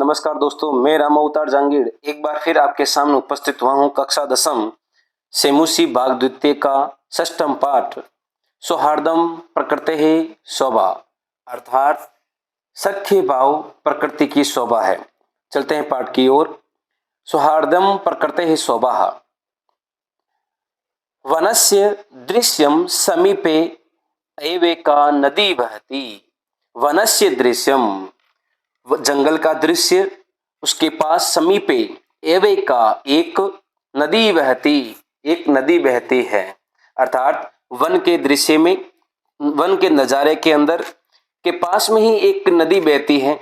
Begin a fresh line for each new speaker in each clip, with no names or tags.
नमस्कार दोस्तों, मैं राम अवतार जहांगीर एक बार फिर आपके सामने उपस्थित हुआ हूँ। कक्षा दसम सेमुसी भाग द्वितीय का षष्ठम पाठ सौहार्दम प्रकृति ही शोभा, अर्थात सख्य भाव प्रकृति की शोभा है। चलते हैं पाठ की ओर। सौहार्दम प्रकृति ही शोभा। वनस्य दृश्यम समीपे एवेका नदी बहती। वनस्य दृश्यम जंगल का दृश्य, उसके पास समीपे एवेका एक नदी बहती, एक नदी बहती है। अर्थात वन के दृश्य में, वन के नजारे के अंदर के पास में ही एक नदी बहती है।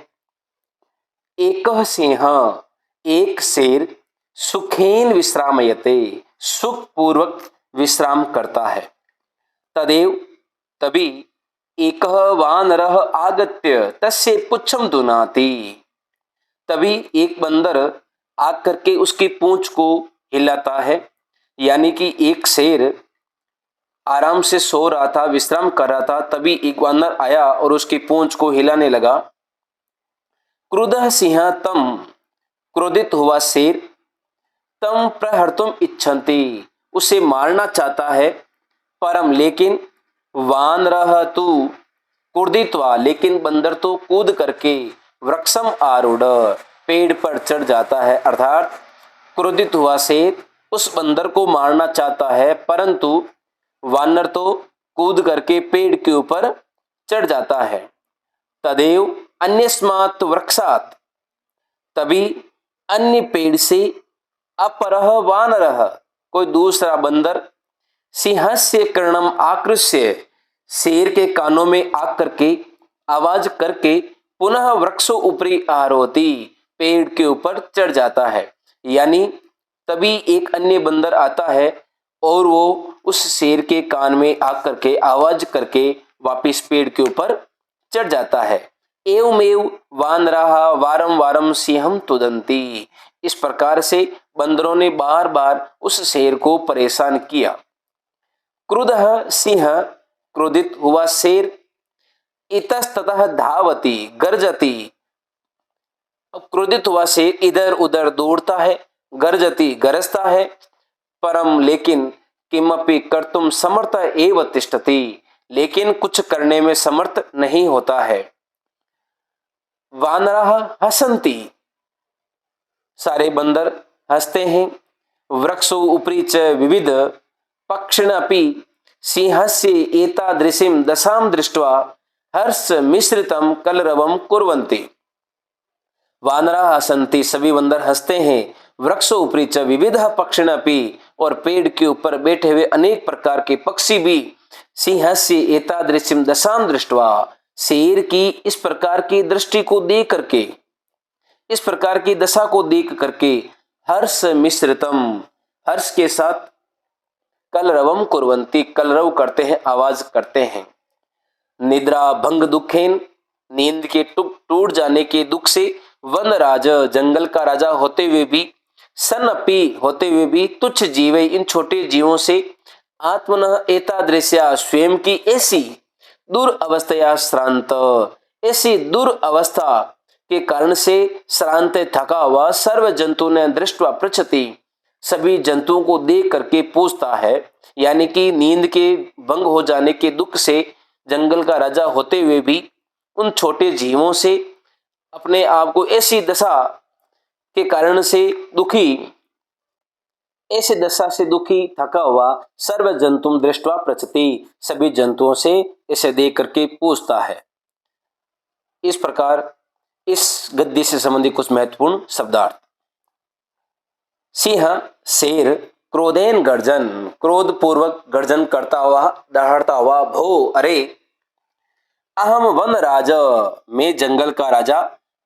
एक सिंह, एक शेर सुखेन विश्रामयते, सुख पूर्वक विश्राम करता है। तदेव तभी एक वानरः आगत्य तस्य पुच्छम दुनाति। तभी एक बंदर आकर के उसकी पूंछ को हिलाता है। यानी कि एक शेर आराम से सो रहा था, विश्राम कर रहा था, तभी एक वानर आया और उसकी पूंछ को हिलाने लगा। क्रुधः सिंह तम, क्रोधित हुआ शेर, तम प्रहर्तुम इच्छन्ति, उसे मारना चाहता है। परम लेकिन वानरः तु क्रोधित्वा, लेकिन बंदर तो कूद करके वृक्षम आरूढ़, पेड़ पर चढ़ जाता है। अर्थात क्रोधित हुआ शेर उस बंदर को मारना चाहता है, परंतु वानर तो कूद करके पेड़ के ऊपर चढ़ जाता है। तदेव अन्यस्मात् वृक्षात्, तभी अन्य पेड़ से अपरः वानरः, कोई दूसरा बंदर, सिंहस्य कर्णम आकृष्य, शेर के कानों में आ करके आवाज करके पुनः वृक्षो ऊपरी आरोहति, पेड़ के ऊपर चढ़ जाता है। यानी तभी एक अन्य बंदर आता है और वो उस शेर के कान में आ करके आवाज करके वापिस पेड़ के ऊपर चढ़ जाता है। एवमेव वानराः वारम वारम सिंहम तुदन्ति, इस प्रकार से बंदरों ने बार बार उस शेर को परेशान किया। क्रुधः सिंह, क्रोधित हुआ शेर, इतस्ततः धावति गर्जति, अब क्रोधित हुआ शेर इधर उधर दौड़ता है, गर्जति गरजता है, परम लेकिन किमपि कर्तुम समर्थ एव तिष्ठति, लेकिन कुछ करने में समर्थ नहीं होता है। वानराः हसन्ति, सारे बंदर हंसते हैं। वृक्षो उपरि च विविध पक्षिणपि सिंहस्य एतादृशीं दशां दृष्ट्वा हर्ष मिश्रितं कलरवं कुर्वन्ति। वानराः हसन्ति, सभी बंदर हंसते हैं। वृक्षो उपरि च विविध पक्षिणपि, और पेड़ के ऊपर बैठे हुए अनेक प्रकार के पक्षी भी सिंहस्य एतादृशीं दशां दृष्ट्वा, शेर की इस प्रकार की दृष्टि को देख करके, इस प्रकार की दशा को देख करके हर्ष मिश्रितम, हर्ष के साथ कलरवम कुर्वन्ति, कलरव करते हैं, आवाज करते हैं। निद्रा भंग दुखेन, नींद के टूट जाने के दुख से, वनराज, जंगल का राजा होते हुए भी, सनपि, होते हुए भी, तुच्छ जीवे, इन छोटे जीवों से, आत्मनः एतादृश्या, स्वयं की ऐसी दुर्अवस्थया श्रांत, ऐसी दुर्अवस्था के कारण से श्रांत थका हुआ, सर्व जंतु ने दृष्टवा पृच्छति, सभी जंतुओं को देख करके पूछता है। यानी कि नींद के भंग हो जाने के दुख से जंगल का राजा होते हुए भी उन छोटे जीवों से, अपने आप को ऐसी दशा के कारण से दुखी, ऐसे दशा से दुखी थका हुआ, सर्व जंतुम दृष्टवा पृच्छति, सभी जंतुओं से इसे देख करके पूछता है। इस प्रकार इस गद्य से संबंधित कुछ महत्वपूर्ण शब्दार्थ। सिंह, शेर, क्रोधेन गर्जन, क्रोध पूर्वक गर्जन करता हुआ, दहाड़ता हुआ, भो, अरे, अहम वन राज, मैं जंगल का राजा,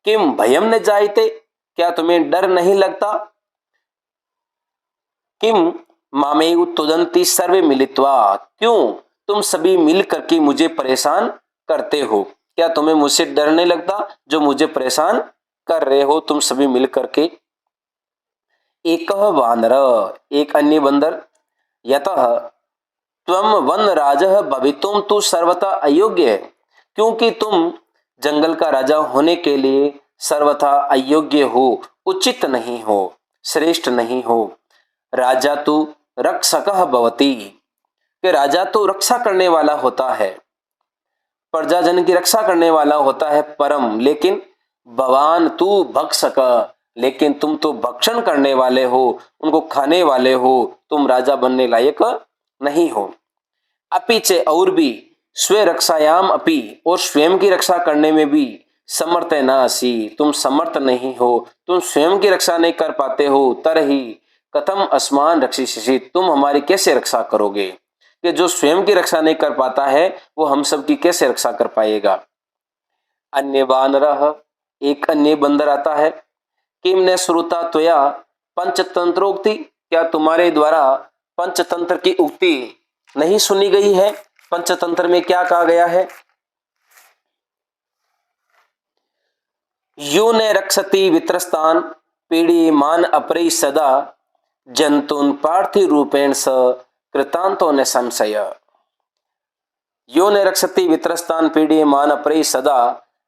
किम भयम न जायते, क्या तुम्हें डर नहीं लगता, किम मामेव तुदन्ति सर्वे मिलित्वा, क्यों तुम सभी मिल करके मुझे परेशान करते हो, क्या तुम्हें मुझसे डर नहीं लगता जो मुझे परेशान कर रहे हो तुम सभी मिल करके। एक वानर, एक अन्य बंदर, यतः त्वम वन राजः भवितुम तु सर्वथा अयोग्य है, क्योंकि तुम जंगल का राजा होने के लिए सर्वथा अयोग्य हो, उचित नहीं हो, श्रेष्ठ नहीं हो। राजा तो रक्षकः भवति, कि राजा तो रक्षा करने वाला होता है, प्रजाजन की रक्षा करने वाला होता है परम, लेकिन भवान तू भक्षक, लेकिन तुम तो भक्षण करने वाले हो, उनको खाने वाले हो, तुम राजा बनने लायक नहीं हो। अपिचे और भी स्वे रक्षायाम अपि, और स्वयं की रक्षा करने में भी समर्थ न असी, तुम समर्थ नहीं हो, तुम स्वयं की रक्षा नहीं कर पाते हो। तरहि कथम अस्मान रक्षिष्यसि, तुम हमारी कैसे रक्षा करोगे, कि जो स्वयं की रक्षा नहीं कर पाता है वो हम सब की कैसे रक्षा कर पाएगा। अन्य वानरः, एक अन्य बंदर आता है। किम न श्रुता त्वया पंचतंत्रोक्ति, क्या तुम्हारे द्वारा पंचतंत्र की उक्ति नहीं सुनी गई है। पंचतंत्र में क्या कहा गया है। यो न रक्षति वित्रस्तान पीड़ीमान अपरे सदा, जंतुन पार्थिव रूपेण स कृतांतो न संशय। यो न रक्षति वित्रस्तान पीड़ीमान अपरे सदा,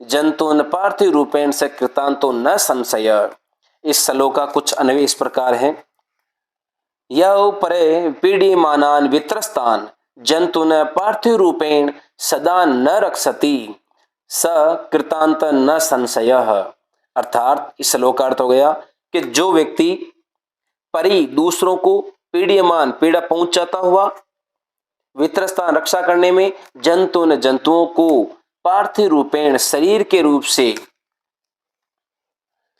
जंतुन पार्थिव रूपेण स कृतांतो न संशय। इस श्लोक का कुछ अन्वय इस प्रकार है। यह परे पीड़ीमानान वित्रस्तान जंतुन पार्थिव रूपेण सदा न रक्षति स कृतांत न संशय। अर्थात इस श्लोक का अर्थ हो गया कि जो व्यक्ति परि दूसरों को पीड़ीमान पीड़ा पहुंचाता हुआ, वित्रस्तान रक्षा करने में, जंतुओं को पार्थिव रूपेण शरीर के रूप से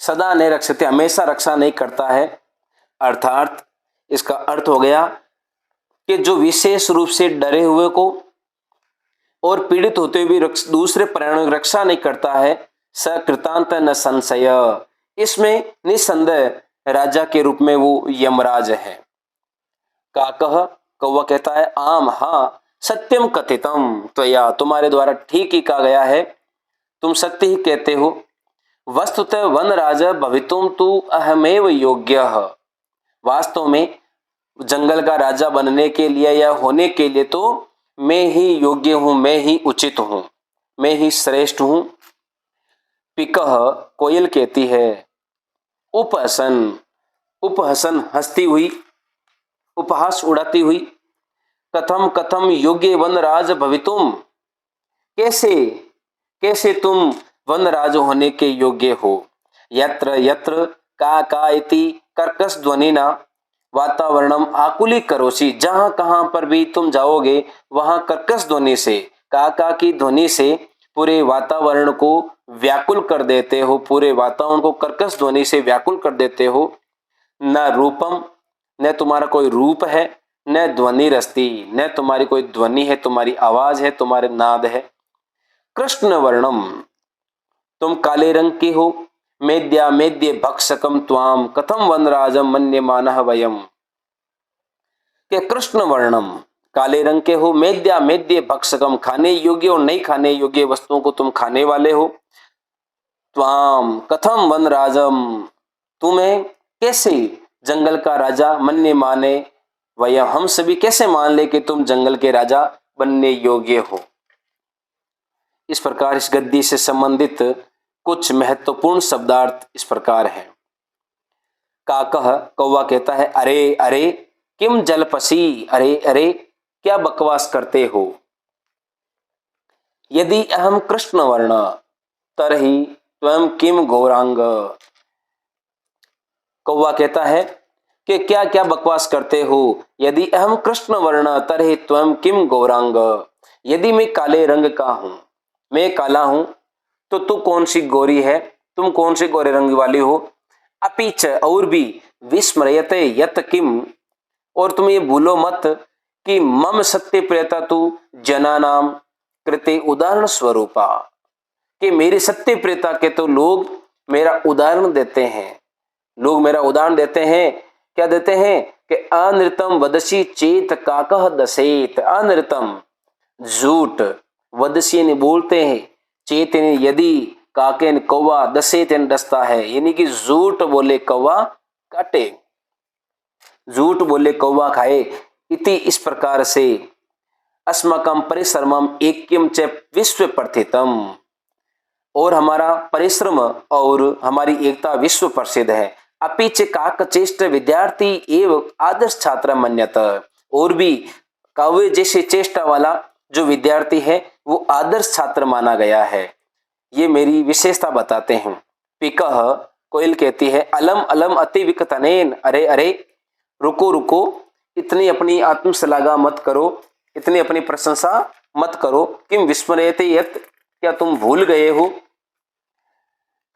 सदा नहीं रक्षते, हमेशा रक्षा नहीं करता है। अर्थात इसका अर्थ हो गया कि जो विशेष रूप से डरे हुए को और पीड़ित होते हुए भी दूसरे प्राणियों की रक्षा नहीं करता है, सकृतांत न संशय, इसमें निसंदेह राजा के रूप में वो यमराज है। काकः, कौवा कहता है, आम हाँ, सत्यम कथितम त्वया, तुम्हारे द्वारा ठीक ही कहा गया है, तुम सत्य ही कहते हो। वस्तुतः वन राजा भवितुम तु अहमेव योग्यः, वास्तव में जंगल का राजा बनने के लिए या होने के लिए तो मैं ही योग्य हूं, मैं ही उचित हूं, मैं ही श्रेष्ठ हूं। पिकः, कोयल कहती है, उपहसन, उपहसन हंसती हुई, उपहास उड़ाती हुई, कथम कथम योग्य वनराज भवितुम, कैसे कैसे तुम वनराज होने के योग्य हो। यत्र यत्र का इति कर्कश ध्वनिना वातावरणम आकुली करोसी, जहां कहां पर भी तुम जाओगे वहां कर्कश ध्वनि से, का की ध्वनि से पूरे वातावरण को व्याकुल कर देते हो, पूरे वातावरण को कर्कश ध्वनि से व्याकुल कर देते हो। न रूपम, न तुम्हारा कोई रूप है, न ध्वनि रस्ती, न तुम्हारी कोई ध्वनि है, तुम्हारी आवाज है, तुम्हारे नाद है। कृष्ण वर्णम, तुम काले रंग के हो। मेद्या मेद्य भक्षकम त्वाम कथम वनराजम मन्यमानः वयम, के कृष्ण वर्णम, काले रंग के हो। मेद्या मेद्य भक्षकम, खाने योग्य और नहीं खाने योग्य वस्तुओं को तुम खाने वाले हो। त्वाम कथम वनराजम, तुम्हें कैसे जंगल का राजा मन्य माने, वयम, हम सभी कैसे मान ले कि तुम जंगल के राजा बनने योग्य हो। इस प्रकार इस गद्य से संबंधित कुछ महत्वपूर्ण शब्दार्थ इस प्रकार हैं। काकः, कौवा कहता है, अरे अरे किम जलपसी, अरे अरे क्या बकवास करते हो। यदि अहम कृष्ण वर्ण तरहि त्वं किम गौरांग, कौवा कहता है कि क्या क्या बकवास करते हो। यदि अहम कृष्ण वर्ण तरहि त्वं किम गौरांग, यदि मैं काले रंग का हूं, मैं काला हूं, तो तू कौन सी गोरी है, तुम कौन सी गोरे रंग वाली हो। अपीच, और भी, विस्मयते यत किम, और तुम ये भूलो मत कि मम सत्य प्रियता तू जनानाम कृते उदाहरण स्वरूपा, कि मेरी सत्य प्रियता के तो लोग मेरा उदाहरण देते हैं, लोग मेरा उदाहरण देते हैं। क्या देते हैं कि अनृतम वदसी चेत काकः दसेत, अनृतम झूठ, वदसी ने बोलते हैं, चेत ने यदि, काके ने कौवा, दसेत ने डसता है, यानी कि झूठ बोले कौवा काटे, झूठ बोले कौवा खाए। इति, इस प्रकार से अस्माकं परिसरमम ऐक्यम च विश्व प्रथितम, और हमारा परिश्रम और हमारी एकता विश्व प्रसिद्ध है। अपिच काक चेष्ट विद्यार्थी एवं आदर्श छात्र मन्यत, और भी काव्य जैसे चेष्टा वाला जो विद्यार्थी है वो आदर्श छात्र माना गया है। ये मेरी विशेषता बताते हैं। पिकह, कोयल कहती है, अलम अलम अति विकतनेन, अरे अरे रुको रुको, इतनी अपनी आत्मश्लाघा मत करो, इतनी अपनी प्रशंसा मत करो। किम विस्मरेते यत्, क्या तुम भूल गए हो।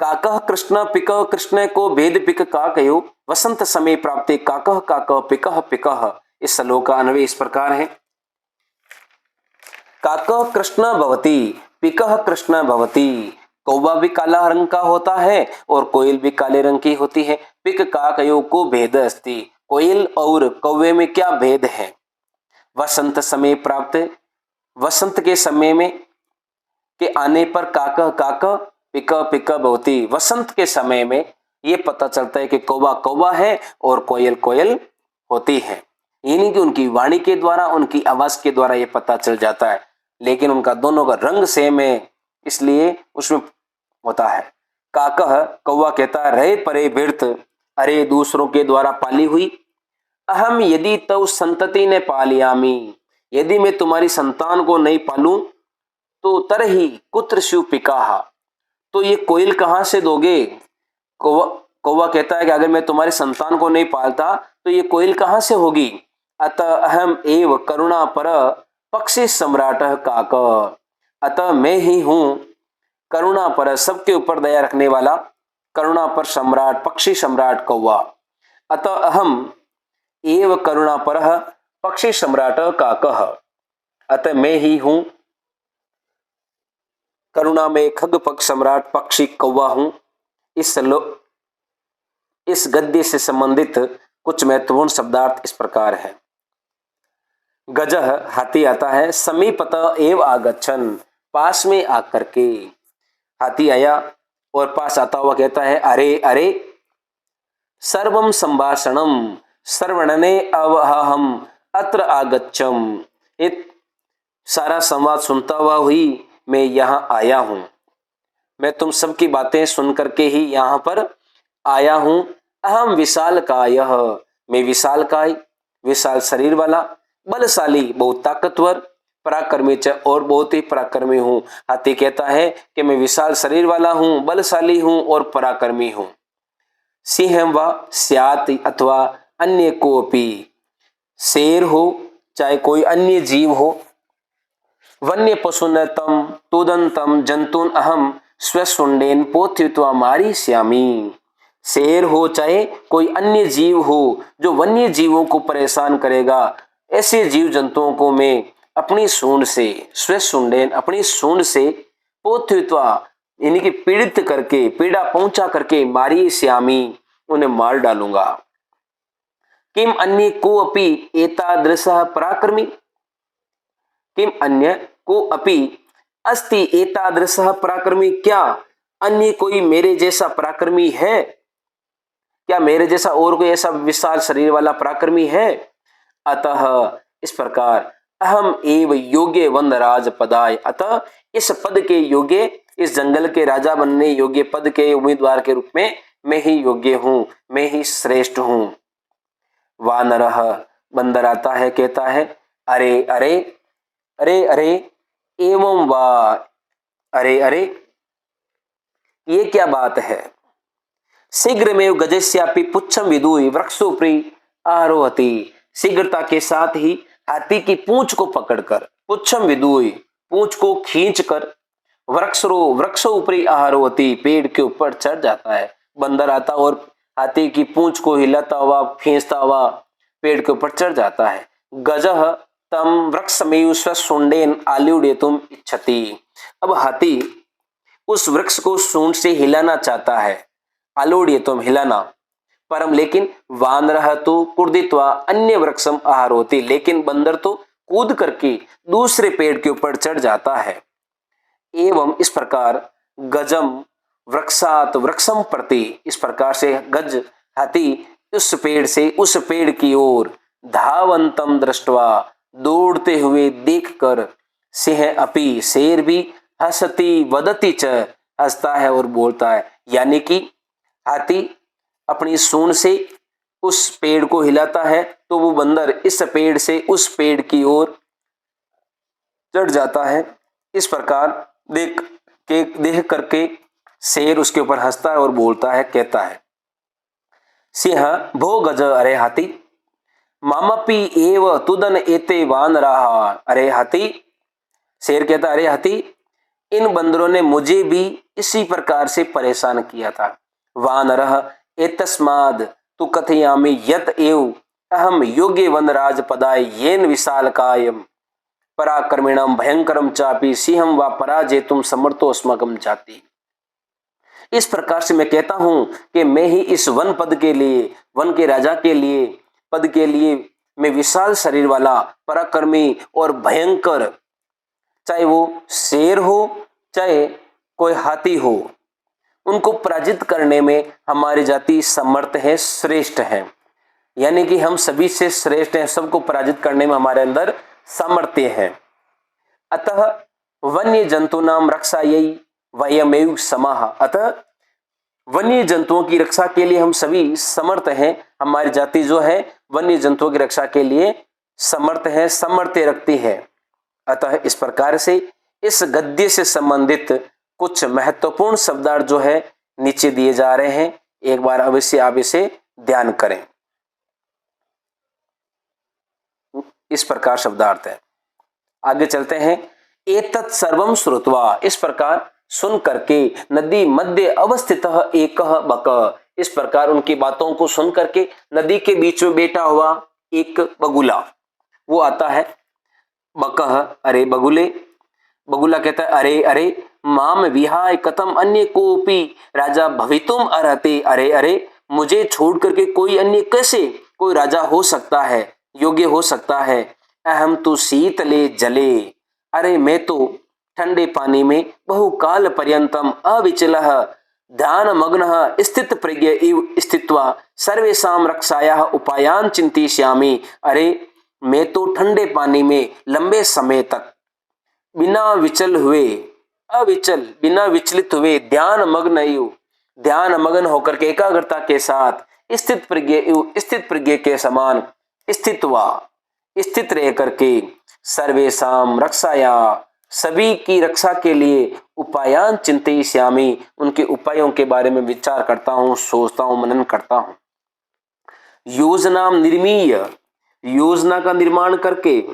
काकह कृष्ण पिकह, कृष्ण को भेद पिक का कहो, वसंत समय प्राप्ति काकह काकह पिकह पिकह। इस श्लोक का अन्वय इस प्रकार है। काकह कृष्ण भवती पिकह कृष्ण भवती, कौवा भी काला रंग का होता है और कोयल भी काले रंग की होती है। पिक काकयो को भेद अस्ति, कोयल और कौवे में क्या भेद है। वसंत समय प्राप्त, वसंत के समय में के आने पर काकह काकह पिकह पिकह भवती, वसंत के समय में ये पता चलता है कि कौवा कौवा है और कोयल कोयल होती है। यानी कि उनकी वाणी के द्वारा, उनकी आवाज के द्वारा ये पता चल जाता है, लेकिन उनका दोनों का रंग सेम है, इसलिए उसमें होता है। काकह, कौवा कहता है, रहे परे बिरत, अरे दूसरों के द्वारा पाली हुई। अहम यदि तव संतति ने पालियामी, यदि मैं तुम्हारी संतान को नहीं पालूं तो तरही कुत्र शिव पिकाहा, तो ये कोयल कहां से दोगे। कौवा कहता है कि अगर मैं तुम्हारी संतान को नहीं पालता तो ये कोयल कहां से होगी। अतः अहम एव करुणा पर पक्षी सम्राट काक, अतः मैं ही हूं करुणा पर, सबके ऊपर दया रखने वाला, करुणा पर सम्राट, पक्षी सम्राट कौवा। अतः अहम एव करुणा पर पक्षी सम्राट काकह, अतः मैं ही हूं करुणा में खग पग सम्राट पक्षी कौवा हूं। इस गद्य से संबंधित कुछ महत्वपूर्ण शब्दार्थ इस प्रकार है। गजह, हाथी आता है, समीपत एव आगच्छन, पास में आकर के। हाथी आया और पास आता हुआ कहता है, अरे अरे सर्वम संभाषणम श्रवणने अवहम अत्र आगच्छम, एक सारा संवाद सुनता हुआ हुई मैं यहाँ आया हूँ, मैं तुम सबकी बातें सुन करके ही यहाँ पर आया हूँ। अहम विशाल कायः, मैं विशाल काय, विशाल शरीर वाला, बलशाली बहुत ताकतवर, पराक्रमी च, और बहुत ही पराक्रमी हूँ। हाथी कहता है कि मैं विशाल शरीर वाला हूँ, बलशाली हूँ और पराक्रमी हूँ। सिंह व स्यात्, अथवा अन्य कोपी, शेर हो चाहे कोई अन्य जीव हो, वन्य पशुन तम तुदंतम जंतुन अहम स्वशुंडेन पोथ्यत्वा मारिष्यामि, शेर हो चाहे कोई अन्य जीव हो जो वन्य जीवों को परेशान करेगा, ऐसे जीव जंतुओं को मैं अपनी सूंड से, स्वशुंडेन अपनी सूंड से, पोथ्यत्वा यानी कि पीड़ित करके, पीड़ा पहुंचा करके, मारिष्यामि उन्हें मार डालूंगा। किम अन्य को अपि एतादृशः पराक्रमी, किम अन्य को अपि अस्ति एतादृशः पराक्रमी, क्या अन्य कोई मेरे जैसा पराक्रमी है, क्या मेरे जैसा और कोई ऐसा विशाल शरीर वाला पराक्रमी है। अतः इस प्रकार अहम एव योग्य वंदराज पदाय, अतः इस पद के योग्य, इस जंगल के राजा बनने योग्य पद के उम्मीदवार के रूप में मैं ही योग्य हूं, मैं ही श्रेष्ठ हूं। वानरः, बंदर आता है, कहता है, अरे अरे अरे अरे एवं वा, अरे अरे ये क्या बात है। शीघ्रमेव गजस्यापि पुच्छम विदुई वृक्षोपरि आरोहति, शीघ्रता के साथ ही हाथी की पूंछ को पकड़कर, पुच्छम विदुई पूंछ को खींचकर, वृक्षों ऊपरी आरोहति पेड़ के ऊपर चढ़ जाता है। बंदर आता और हाथी की पूंछ को हिलाता हुआ, खींचता हुआ पेड़ के ऊपर चढ़ जाता है। गजह तम वृक्षमेव स्वशुंडेन आल्यूड्यतुम इच्छति, अब हाथी उस वृक्ष को सूंड से हिलाना चाहता है, आल्यूड्यतुम हिलाना, परम लेकिन वानरः तो कुर्दित्वा अन्य वृक्षम आहारोति, लेकिन बंदर तो कूद करके दूसरे पेड़ के ऊपर चढ़ जाता है। एवं इस प्रकार गजम वृक्षात वृक्षम प्रति, इस प्रकार से गज हाथी उस पेड़ से उस पेड़ की ओर, धावंतम दृष्टवा दौड़ते हुए देखकर, सिंह अपि शेर भी, हसती वदति च हंसता है और बोलता है। यानी कि हाथी अपनी सूंड से उस पेड़ को हिलाता है तो वो बंदर इस पेड़ से उस पेड़ की ओर चढ़ जाता है। इस प्रकार देख करके शेर उसके ऊपर हंसता है और बोलता है, कहता है, सिंह भो गज अरे हाथी, मामपी एव तुदन एते वान रहा। अरे हाथी, शेर कहता, अरे हाथी, इन बंदरों ने मुझे भी इसी प्रकार से परेशान किया था। वानरः एतस्माद् तु कथयामि यत एव अहम योग्य वनराज पदाय येन विशालकायम पराक्रमिणम भयंकरम चापि सिंहम व पराजेतुम समर्थो अस्मकम जाति। इस प्रकार से मैं कहता हूं कि मैं ही इस वन पद के लिए, वन के राजा के लिए, पद के लिए मैं विशाल शरीर वाला, पराक्रमी और भयंकर, चाहे वो शेर हो चाहे कोई हाथी हो, उनको पराजित करने में हमारी जाति समर्थ है, श्रेष्ठ है। यानी कि हम सभी से श्रेष्ठ हैं, सबको पराजित करने में हमारे अंदर सामर्थ्य है। अतः वन्य जंतु नाम रक्षायै वयमेव समाः। अतः वन्य जंतुओं की रक्षा के लिए हम सभी समर्थ हैं। हमारी जाति जो है वन्य जंतुओं की रक्षा के लिए समर्थ है, सामर्थ्य रखती है। अतः इस प्रकार से इस गद्य से संबंधित कुछ महत्वपूर्ण शब्दार्थ जो है नीचे दिए जा रहे हैं, एक बार अवश्य आप इसे ध्यान करें। इस प्रकार शब्दार्थ है। आगे चलते हैं। एतत् सर्वं श्रुत्वा, इस प्रकार सुन करके, नदी मध्य अवस्थित एकः बक, इस प्रकार उनकी बातों को सुन करके नदी के बीच में बैठा हुआ एक बगुला, वो आता है। बकः अरे बगुले, बगुला कहता है, अरे अरे माम विहाय कथम अन्य कोपी राजा भवितुम अर्हति। अरे अरे, मुझे छोड़ करके कोई अन्य कैसे कोई राजा हो सकता है, योग्य हो सकता है। अहम तो शीतले जले, अरे मैं तो ठंडे पानी में बहुकाल पर्यंतम अविचलः ध्यान मग्नः स्थित प्रज्ञ इव स्थित्वा सर्वेषां रक्षायाः उपायान् चिंतिष्यामि। अरे मैं तो ठंडे पानी में लंबे समय तक बिना विचलित हुए ध्यान मग्न होकर के एकाग्रता के साथ स्थित प्रज्ञ के समान स्थित रह करके सर्वेषां रक्षाया, सभी की रक्षा के लिए उपायान चिंतयिष्यामि, उनके उपायों के बारे में विचार करता हूं, सोचता हूं, मनन करता हूं। योजनाम निर्मीय, योजना का निर्माण करके,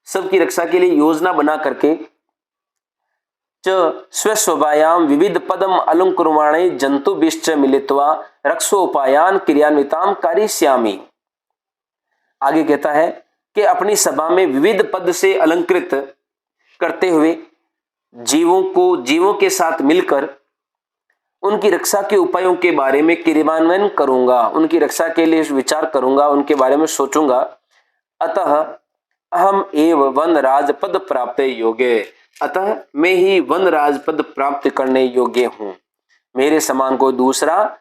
सबकी रक्षा के लिए योजना बना करके, च स्वस्वभायाम विविध पदम अलंकुर्वाणे जंतुभिश्च मिलित्वा रक्षोपायान क्रियान्विताम करिष्यामि। आगे कहता है कि अपनी सभा में विविध पद से अलंकृत करते हुए जीवों के साथ मिलकर उनकी रक्षा के उपायों के बारे में क्रियान्वयन करूंगा, उनकी रक्षा के लिए विचार करूंगा, उनके बारे में सोचूंगा। अतः अहम एव वन राजपद प्राप्त योग्य, अतः मैं ही वन राजपद प्राप्त करने योग्य हूं। मेरे समान कोई दूसरा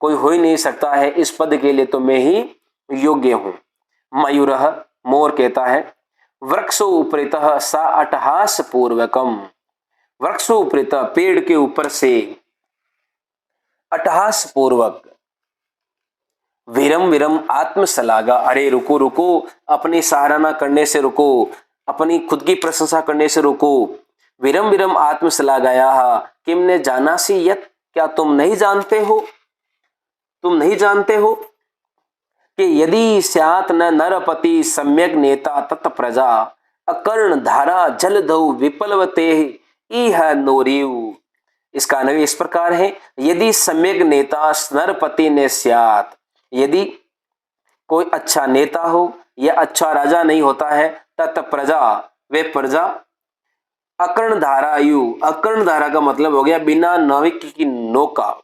कोई हो ही नहीं सकता है इस पद के लिए, तो मैं ही योग्य हूं। मयूरः, मोर कहता है, वृक्षो उपरितः सा अट्टहास पूर्वकम, वृक्षो उपरितः पेड़ के ऊपर से अट्टहास पूर्वक विरम आत्मशलाघा, अरे रुको रुको, अपनी सराहना करने से रुको, अपनी खुद की प्रशंसा करने से रुको। विरम आत्मशलाघाया किमने जानासि यत्, क्या तुम नहीं जानते हो कि यदि स्यात् न नरपति सम्यक नेता तत् प्रजा अकर्ण धारा जलधौ विपलवते इह नोरिव। इसका अन्वय इस प्रकार है, यदि सम्यक नेता नरपति ने स्यात्, यदि कोई अच्छा नेता हो या अच्छा राजा नहीं होता है, तत् प्रजा, वे प्रजा अकर्ण धारा का मतलब हो गया बिना नाविक की नौका,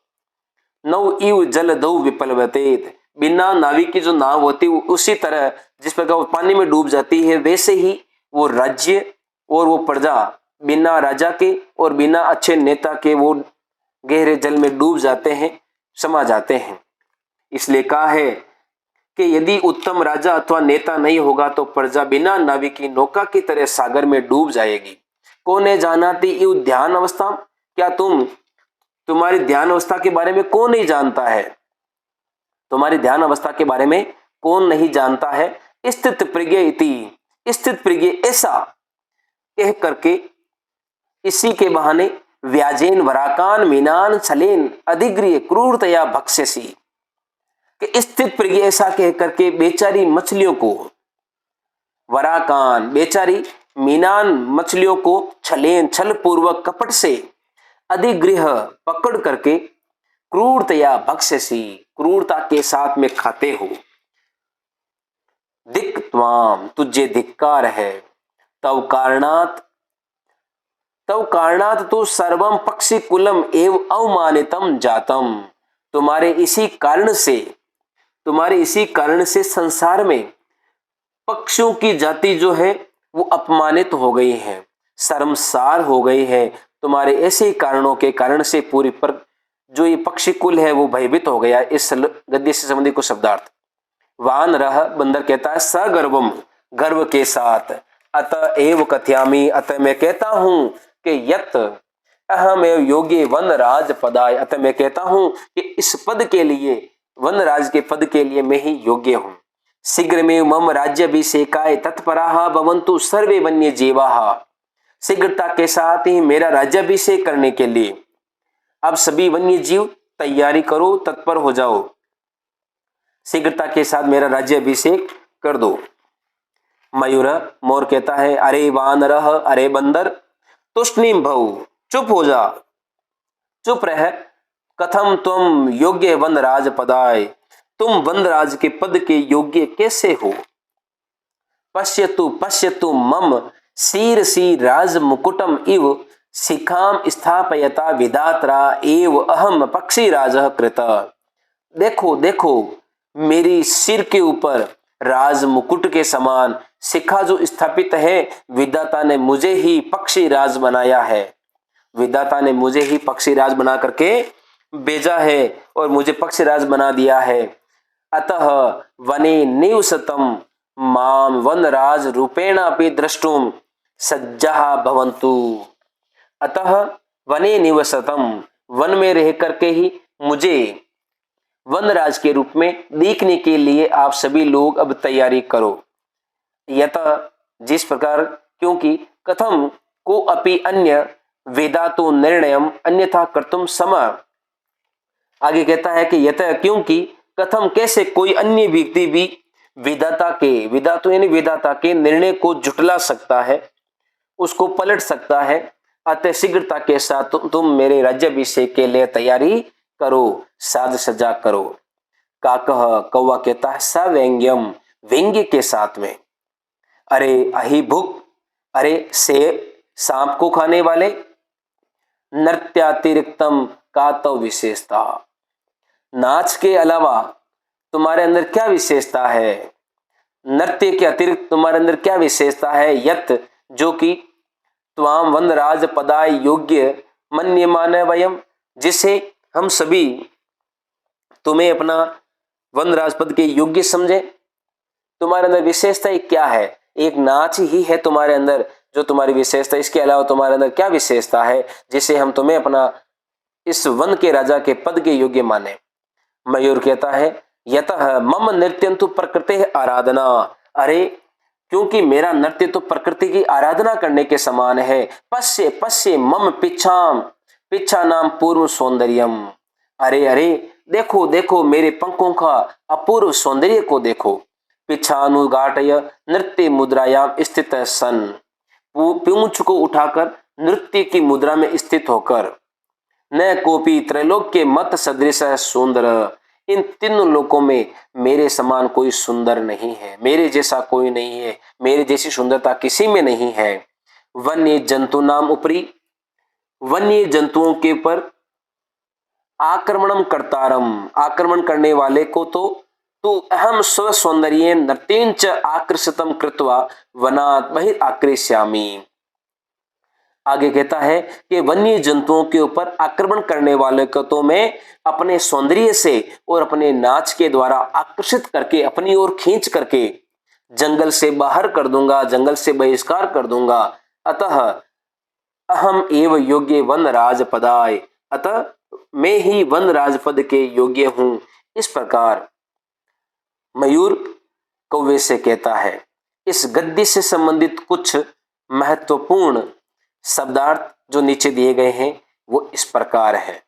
नौ इव जलधौ विपलवते, बिना नाविक की जो नाव होती है उसी तरह जिस प्रकार वो पानी में डूब जाती है, वैसे ही वो राज्य और वो प्रजा बिना राजा के और बिना अच्छे नेता के वो गहरे जल में डूब जाते हैं, समा जाते हैं। इसलिए कहा है कि यदि उत्तम राजा अथवा नेता नहीं होगा तो प्रजा बिना नाविक की नौका की तरह सागर में डूब जाएगी। कोने जानाति इव ध्यान अवस्था, क्या तुम्हारी ध्यान अवस्था के बारे में कौन नहीं जानता है? तुम्हारी ध्यान अवस्था के बारे में कौन नहीं जानता है? स्थित प्रज्ञ इति, स्थित प्रज्ञ ऐसा कह करके इसी के बहाने व्याजेन वराकान मीनान छलेन अधिग्रिय क्रूरतया भक्ष्यसी, कि स्थित प्रज्ञ ऐसा कह करके बेचारी मछलियों को, वराकान बेचारी, मीनान मछलियों को छलेन छल पूर्वक कपट से, अधिगृह पकड़ करके, क्रूरतया भक्ष्यसी क्रूरता के साथ में खाते हो। दिक त्वाम तुझे धिक्कार है, तव कारणात तो सर्वम पक्षी कुलम एव अवमानितम जातम, तुम्हारे इसी कारण से संसार में पक्षियों की जाति जो है वो अपमानित हो गई है, शर्मसार हो गई है। तुम्हारे ऐसे कारणों के कारण से पूरी पर जो ये पक्षी कुल है वो भयभीत हो गया। इस गद्य से संबंधित कुछ शब्दार्थ। वान रह बंदर कहता है सगर्वम गर्व के साथ, अतः एव कथयामी अतः मैं कहता हूं कि यत अहम एव योग्य वनराज पदाय, अतः मैं कहता हूं कि इस पद के लिए, वनराज के पद के लिए मैं ही योग्य हूं। शीघ्र में मम राज्याभिषेकाय तत्पराः भवन्तु सर्वे वन्य जीवाः, शीघ्रता के साथ ही मेरा राज्याभिषेक करने के लिए अब सभी वन्य जीव तैयारी करो, तत्पर हो जाओ, शीघ्रता के साथ मेरा राज्याभिषेक कर दो। मयूर मोर कहता है अरे वानरः अरे बंदर, तुष्णीम भव चुप हो जा, चुप रह, कथम तुम योग्य वनराज पदाय, तुम वनराज के पद के योग्य कैसे हो? पश्यतु मम शीर्षि राज मुकुटम इव शिखाम स्थापयता विधात्रा एव अहम पक्षी राजः कृत। देखो देखो मेरी सिर के ऊपर राज मुकुट के समान शिखा जो स्थापित है, विधाता ने मुझे ही पक्षी राज बनाया है, विधाता ने मुझे ही पक्षी राज बना करके भेजा है और मुझे पक्षी राज बना दिया है। अतः वने निवसतम माम वनराज रूपेण अपि द्रष्टुम सज्जाः भवन्तु, अतः वने निवसतम वन में रह करके ही मुझे वनराज के रूप में देखने के लिए आप सभी लोग अब तैयारी करो। यत जिस प्रकार, क्योंकि कथम को अपि अन्य वेदातो निर्णयम अन्यथा कर्तुम सम, आगे कहता है कि यत क्योंकि कथम कैसे कोई अन्य व्यक्ति भी विधाता यानी विधाता के निर्णय को जुटला सकता है, उसको पलट सकता है। अतः शीघ्रता के साथ तुम मेरे राज्याभिषेक के लिए तैयारी करो, साज सजा करो। काकह कौवा कहता है सव्यंग्यम व्यंग्य के साथ में, अरे अहिभुक अरे से सांप को खाने वाले, नृत्यातिरिक्तम का तो विशेषता, नाच के अलावा तुम्हारे अंदर क्या विशेषता है, नृत्य के अतिरिक्त तुम्हारे अंदर क्या विशेषता है? यत जो कि त्वाम वनराज पदाय योग्य मन्यमाने वयम, जिसे हम सभी तुम्हें अपना वनराज पद के योग्य समझे। तुम्हारे अंदर विशेषता क्या है? एक नाच ही है तुम्हारे अंदर जो तुम्हारी विशेषता, इसके अलावा तुम्हारे अंदर क्या विशेषता है जिसे हम तुम्हें अपना इस वन के राजा के पद के योग्य माने? मयूर कहता है यतः मम नृत्यंतु प्रकृति आराधना, अरे क्योंकि मेरा नृत्य तो प्रकृति की आराधना करने के समान है। पश्य पश्य मम पिच्छा नाम पूर्व सौंदर्यम, अरे अरे देखो देखो मेरे पंखों का अपूर्व सौंदर्य को देखो। पिच्छानुगाटय नृत्य मुद्रायाम स्थित सन, पूंछ को उठाकर नृत्य की मुद्रा में स्थित होकर, न कोपी त्रैलोक्य मत सदृश सुंदर, इन तीनों लोकों में मेरे समान कोई सुंदर नहीं है, मेरे जैसा कोई नहीं है, मेरे जैसी सुंदरता किसी में नहीं है। वन्य जंतु नाम उपरी, वन्य जंतुओं के ऊपर आक्रमणम कर्तारम, आक्रमण करने वाले को तो अहम स्व सौंदर्य नृत्यंच आकृष्टम कृत्वा वनात् बहिर आकृष्यामि। आगे कहता है कि वन्य जंतुओं के ऊपर आक्रमण करने वाले को तो मैं अपने सौंदर्य से और अपने नाच के द्वारा आकर्षित करके अपनी ओर खींच करके जंगल से बाहर कर दूंगा, जंगल से बहिष्कार कर दूंगा। अतः अहम एव योग्य वन राज पदाय, अतः मैं ही वन राजपद के योग्य हूं। इस प्रकार मयूर कौवे से कहता है। इस गद्य से संबंधित कुछ महत्वपूर्ण शब्दार्थ जो नीचे दिए गए हैं वो इस प्रकार है।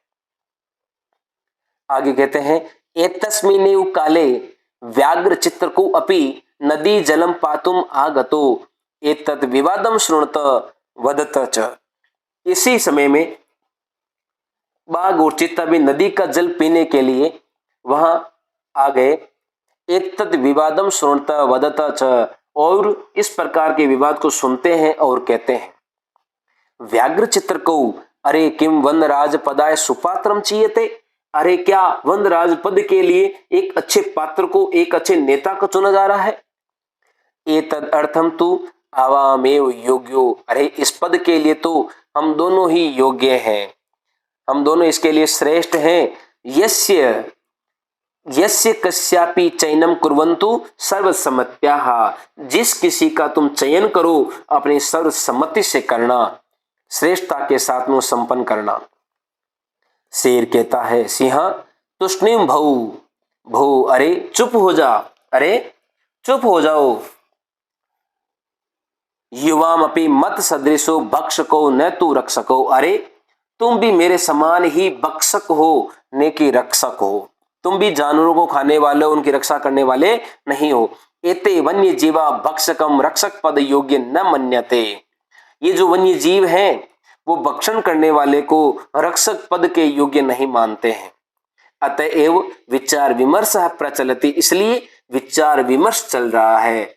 आगे कहते हैं, एतस्मिन्नेव काले व्याघ्र चित्रको अपि नदी जलम पातुम आगतो एतत् विवादम शृणुत वदत च। इसी समय में बाघ और चित्ता भी नदी का जल पीने के लिए वहां आ गए। एतत् विवादम शृणुत वदत च, और इस प्रकार के विवाद को सुनते हैं और कहते हैं। व्याघ्र चित्र को, अरे किम वन राज पदाय सुपात्रम चीयते, अरे क्या वन राजपद के लिए एक अच्छे पात्र को, एक अच्छे नेता को चुना जा रहा है। एतद अर्थम तु आवामेव योग्यो, अरे इस पद के लिए तो हम दोनों ही योग्य हैं, हम दोनों इसके लिए श्रेष्ठ हैं। यस्य यस्य कस्यापि चयनम कुर्वन्तु सर्वसम्मत्याः, जिस किसी का तुम चयन करो अपनी सर्वसम्मति से करना, श्रेष्ठता के साथ में संपन्न करना। शेर कहता है, सिंह तुष्णिम भौ भौ, अरे चुप हो जा, अरे चुप हो जाओ। युवामपि मत सदृशो भक्षको न तू रक्षको, अरे तुम भी मेरे समान ही भक्षक हो न कि रक्षक हो, तुम भी जानवरों को खाने वाले हो, उनकी रक्षा करने वाले नहीं हो। एते वन्य जीवा भक्षकम रक्षक पद योग्य न मन्यते, ये जो वन्य जीव हैं वो भक्षण करने वाले को रक्षक पद के योग्य नहीं मानते हैं। अतएव विचार विमर्श प्रचलति, इसलिए विचार विमर्श चल रहा है।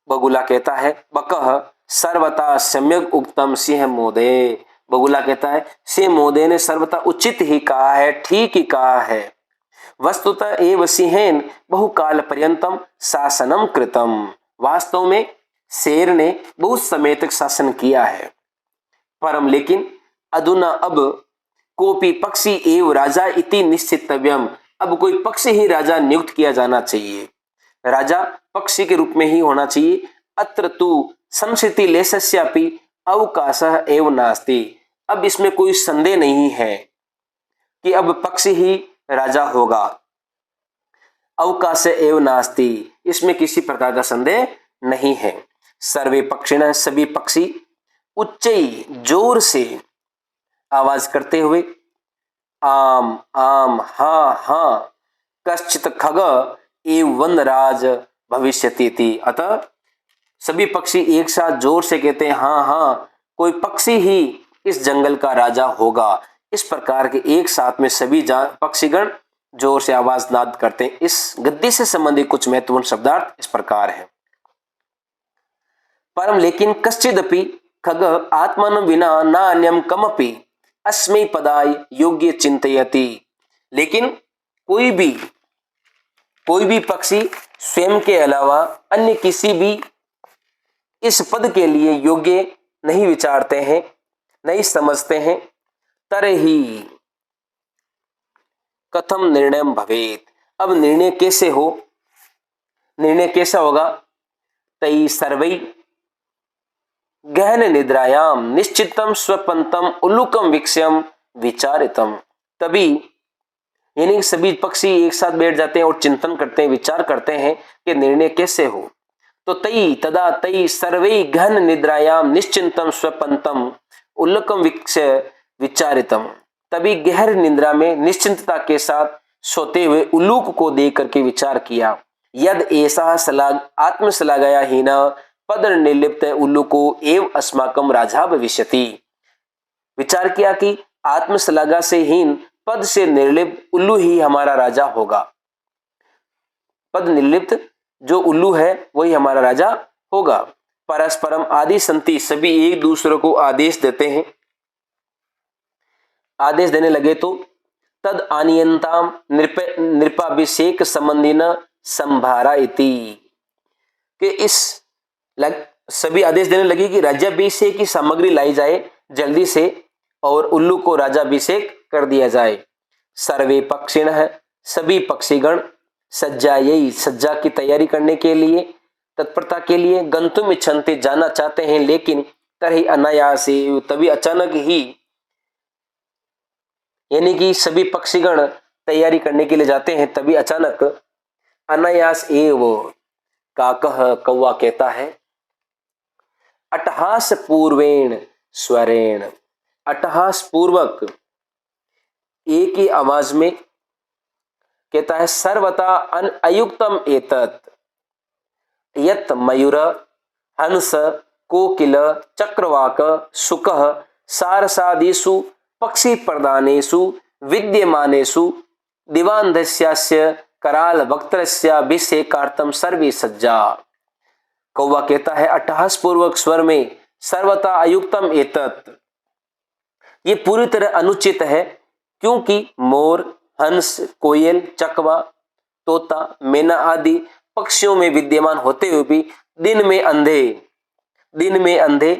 बगुला कहता है, बकह सर्वथा सम्यक उक्तम सिंह मोदे, बगुला कहता है सिंह मोदे ने सर्वथा उचित ही कहा है, ठीक ही कहा है। वस्तुतः एव सिंहेन बहुकाल पर्यंतम शासनम कृतम, वास्तव में शेर ने बहुत समय तक शासन किया है। परम लेकिन अधुना अब कोपी पक्षी एव राजा इति निश्चितव्यम, अब कोई पक्षी ही राजा नियुक्त किया जाना चाहिए, राजा पक्षी के रूप में ही होना चाहिए। अत्र तु संस्थिति लेशस्यापि अवकाशः एव नास्ति, अब इसमें कोई संदेह नहीं है कि अब पक्षी ही राजा होगा। अवकाश एव नास्ति, इसमें किसी प्रकार का संदेह नहीं है। सर्वे पक्षिणः, सभी पक्षी उच्चई जोर से आवाज करते हुए आम आम हाँ हाँ कश्चित खग एव वनराज भविष्यति, अतः सभी पक्षी एक साथ जोर से कहते हैं हाँ हाँ कोई पक्षी ही इस जंगल का राजा होगा। इस प्रकार के एक साथ में सभी पक्षीगण जोर से आवाज नाद करते हैं। इस गद्य से संबंधित कुछ महत्वपूर्ण शब्दार्थ इस प्रकार है। परम लेकिन कश्चिदपि खग आत्मन विना नान्यम कमपि अस्मै पदाय योग्य चिंतयति, लेकिन कोई भी पक्षी स्वयं के अलावा अन्य किसी भी इस पद के लिए योग्य नहीं विचारते हैं, नहीं समझते हैं। तरही कथम निर्णय भवेत, अब निर्णय कैसे हो, निर्णय कैसा होगा। तई सर्वै गहन निद्रायाम निश्चितम स्वपंतम उल्लुकम विक्षयम विचारितम, तभी यानी सभी पक्षी एक साथ बैठ जाते हैं और चिंतन करते हैं, विचार करते हैं कि निर्णय कैसे हो। तो तई तदा तई सर्वै गहन निद्रायाम निश्चिंतम स्वपंतम उल्लकम विक्षय विचारितम, तभी गहर निद्रा में निश्चिंतता के साथ सोते हुए उल्लूक को देख करके विचार किया। यद ऐसा सलाग आत्मसलागया हीना पद निर्लिप्त उल्लूको एव अस्माकम राजा भविष्यति, विचार किया कि आत्मसलागा से हीन पद से निर्लिप्त उल्लू ही हमारा राजा होगा। पद निर्लिप्त जो उल्लू है वही हमारा राजा होगा। परस्परम आदि संति, सभी एक दूसरे को आदेश देते हैं, आदेश देने लगे तो तद आनियंताम नृपाभिषेक संबंधी न संभारा इति, कि इस सभी आदेश देने लगे कि राज्याभिषेक की सामग्री लाई जाए जल्दी से और उल्लू को राज्याभिषेक कर दिया जाए। सर्वे पक्षिण, सभी पक्षीगण सज्जा, यही सज्जा की तैयारी करने के लिए तत्परता के लिए, गंतुम इच्छन्ति जाना चाहते हैं, लेकिन तरही अनायासे तभी अचानक ही, यानी कि सभी पक्षीगण तैयारी करने के लिए जाते हैं, तभी अचानक अनायास एव काकः कौवा कहता है, अट्टहास पूर्वेण स्वरेण, अट्टहास पूर्वक एक ही आवाज में कहता है, सर्वथा अयुक्तम एतत् यत् मयूर हंस कोकिल चक्रवाक शुकः सारसादिषु पक्षी प्रदानेषु विद्यमानेषु दिवान्धस्यास्य कराल वक्त्रस्य अभिषेकार्थम सर्वे सज्जा। कौवा कहता है अट्टहास पूर्वक स्वर में, सर्वथा अयुक्तम एतत्, ये पूरी तरह अनुचित है, क्योंकि मोर, हंस, कोयल, चकवा, तोता, मैना आदि पक्षियों में विद्यमान होते हुए भी दिन में अंधे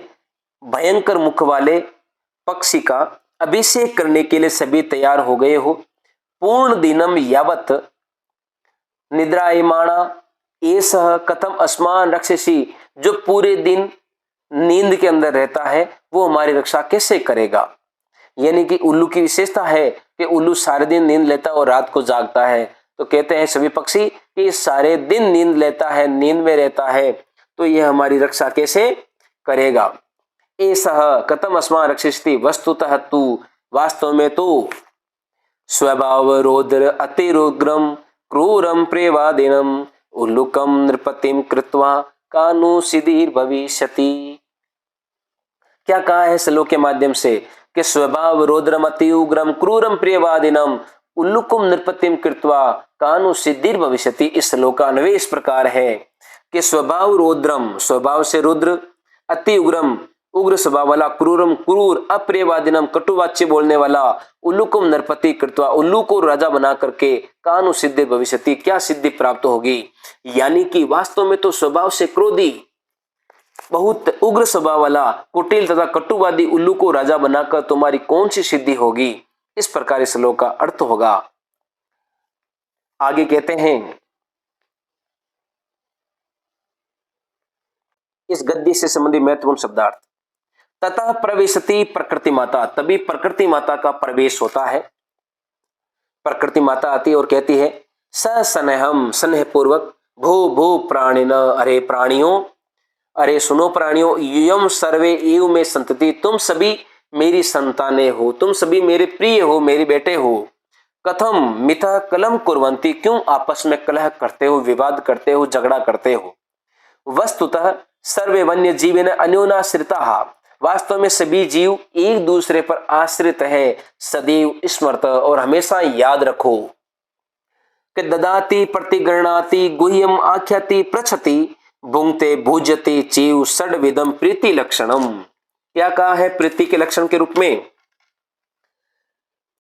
भयंकर मुख वाले पक्षी का अभिषेक करने के लिए सभी तैयार हो गए हो। पूर्ण दिनम यावत निद्रायमाणा एषः कथम अस्मान रक्षसि, जो पूरे दिन नींद के अंदर रहता है वो हमारी रक्षा कैसे करेगा। यानी कि उल्लू की विशेषता है कि उल्लू सारे दिन नींद लेता है और रात को जागता है। तो कहते हैं सभी पक्षी कि सारे दिन नींद लेता है, नींद में रहता है, तो यह हमारी रक्षा कैसे करेगा। एषः कथम अस्मान् रक्षिष्यति, वस्तुतः तु वास्तव में तो स्वभाव रोद्र अतिरुग्रम क्रूरम प्रेवादिनम उल्लुकम नृपतिम कृत्वा कानु सिद्धिर भविष्यति। क्या कहा है श्लोक के माध्यम से कि स्वभाव रोद्रम अति उग्रम क्रूरम प्रियवादिनम उल्लुकुम नृपतिम कृत्वा कानु सिद्धिर भविष्यति। इस श्लोक का अन्वय इस प्रकार है कि स्वभाव रोद्रम, स्वभाव से रुद्र, अति उग्रम, उग्र स्वभाव वाला, क्रूरम क्रूर, अप्रियवादिनम कटुवाच्य बोलने वाला, उल्लुकुम नरपति कृत्वा उल्लू को राजा बना करके कानु सिद्धि भविष्यति, क्या सिद्धि प्राप्त होगी। यानी कि वास्तव में तो स्वभाव से क्रोधी, बहुत उग्र स्वभाव वाला, कुटिल तथा कटुवादी उल्लू को राजा बनाकर तुम्हारी कौन सी सिद्धि होगी। इस प्रकार इस श्लोक का अर्थ होगा। आगे कहते हैं इस गद्य से संबंधित महत्वपूर्ण शब्दार्थ, ततः प्रवेशति प्रकृति माता, तभी प्रकृति माता का प्रवेश होता है। प्रकृति माता आती और कहती है स स्नेहम, स्नेह पूर्वक, भो भो प्राणिन, अरे प्राणियों, अरे सुनो प्राणियों, यूयम सर्वे एव में संतति, तुम सभी मेरी संतानें हो, तुम सभी मेरे प्रिय हो, मेरे बेटे हो। कथम मिथः कलम कुर्वन्ति, क्यों आपस में कलह करते हो, विवाद करते हो, झगड़ा करते हो। वस्तुतः सर्वे वन्य जीवेन अन्योनाश्रिताः, वास्तव में सभी जीव एक दूसरे पर आश्रित है। सदैव स्मृत, और हमेशा याद रखो कि ददाति प्रतिगृणाति गुह्यम आख्याति पृच्छति भुंक्ते भुज्यते चेव षड्विधम प्रीति लक्षणम। क्या कहा है प्रीति के लक्षण के रूप में,